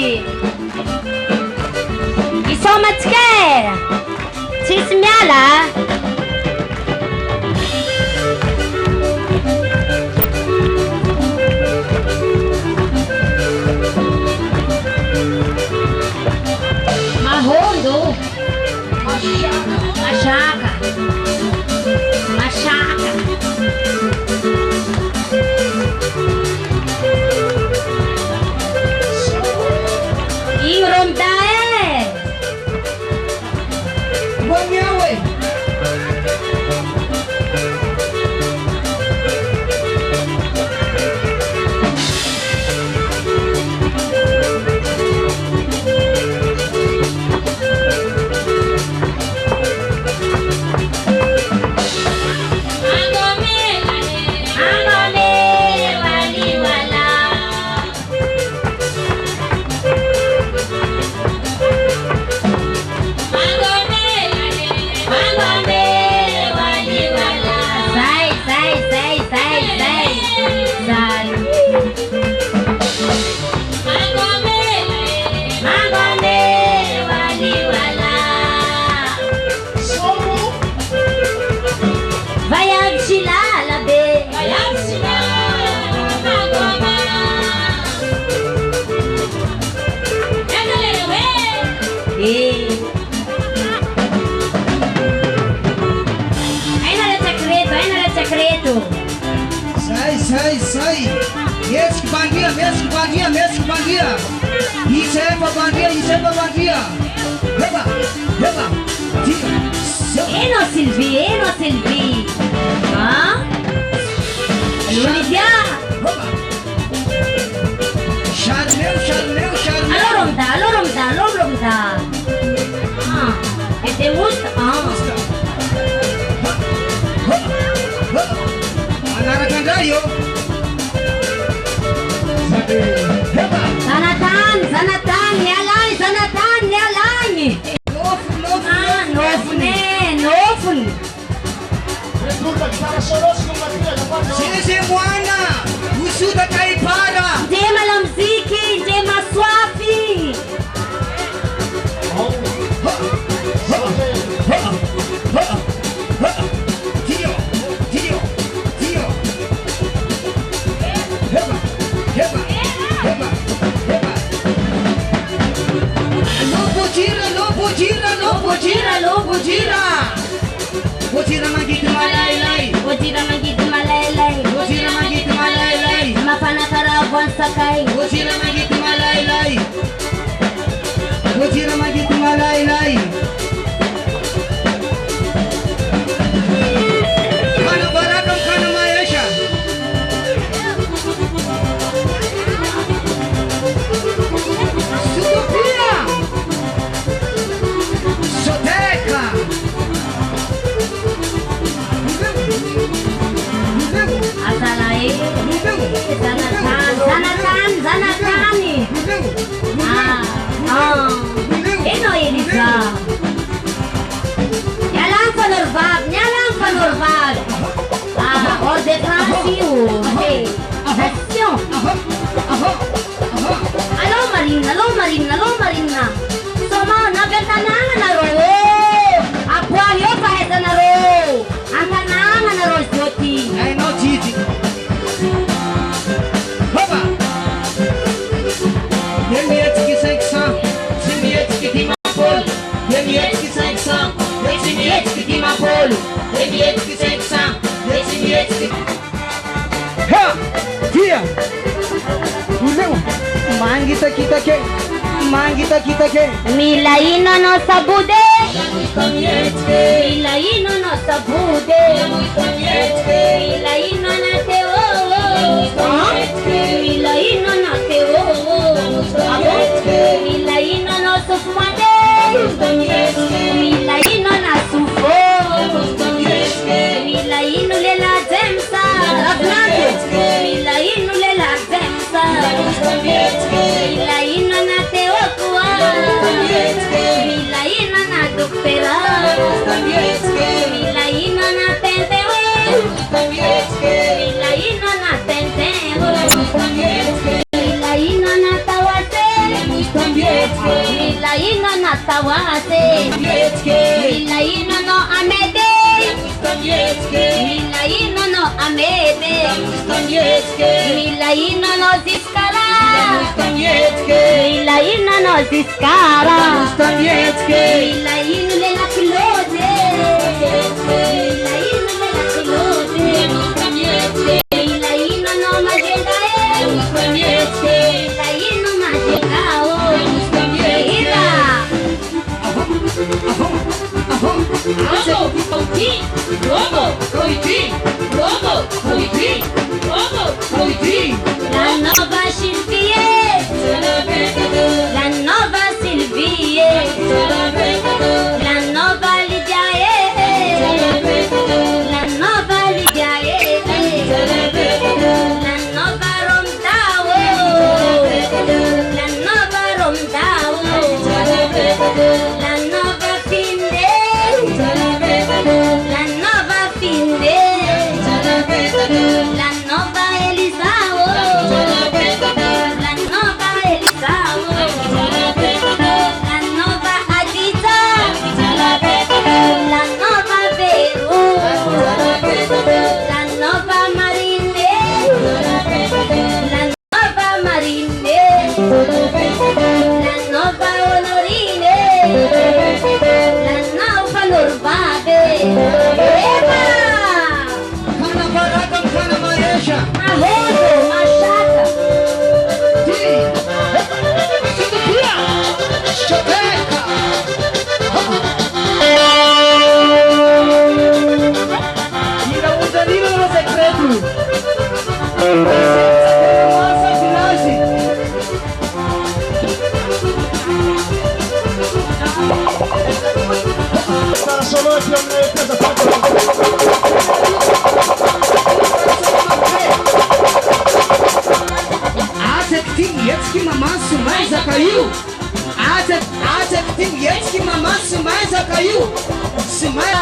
Adi. Isoma tike. Sisi miala. Mahondo. Mashaka. Mashaka. Iromdae. Mwenyewe. Sai. Esse que bandia. Isso é pra bandia. Reba. Eno Silvi. Ah? Lulidia. Charmeu. Aloromda. Ah, te gusta? Ah. Anarakandayo. Zanatan, nyalai. Nofun. Sisi mwana, usuda kaipara. Jema la mziki, jema swafi. Tio. Heba. No pujira. Pujira magit malai. Mapana karawan sakay. Pujira magit malai. Kana barakam kana maisha. Sutopia. Soteca. Asalai. Zanatan. Eno Elisa. Nyalang panorval. Hors de transition. Nation. Allo Marina. Soma nagantanangan na ro. Apuanyo kahit na ro. Ang tanangan na ro Jyoti. Ay no Gigi. Hoba. Yemietski seksa. Simietski Dimapol. Yemietski seksa. Simietski Dimapol. Yemietski seksa. Simietski. Ha! Tia. Uleu. Mangita kita ke. Milaino no sabude. Milaino no sabude. Milaino na teo. Milaino na teo. Milaino no sufmade. Milaino na sufo. Milaino lela zemsa. Milaino lela zemsa. Milaino na teo kuwa. Milaino na dukpera. Milaino na tentewe. Milaino na tentewe. Milaino na tawase. Mila ino na tawase. Mila ino no amede. Mila ino no amede. Mila ino no ziskara. Mila ino no ziskara. Mila ino le la pilote. Mila ino le la pilote. Mila ino no majendae. Mila ino majendao. Ira. La nova Silvie. La nova Silvie. La nova Lidia. La nova Lidia. La nova Romdao. La nova Romdao. La nova Finde. La nova Finde. La nova Elisao. La nova Elisao. La nova Adita. La nova Vero. La nova Marine. La nova Marine. La nova Honorine. La nova Norvave. Eba! Kanabaraga Kanamaresha. Arrodo, machaca. Chopeca. Tira um Danilo no secreto. Nossa viragem. Para Solange, a minha empresa Tim jetzt que mamaço mais a caiu. Tim jetzt que mamaço mais a caiu. Se mais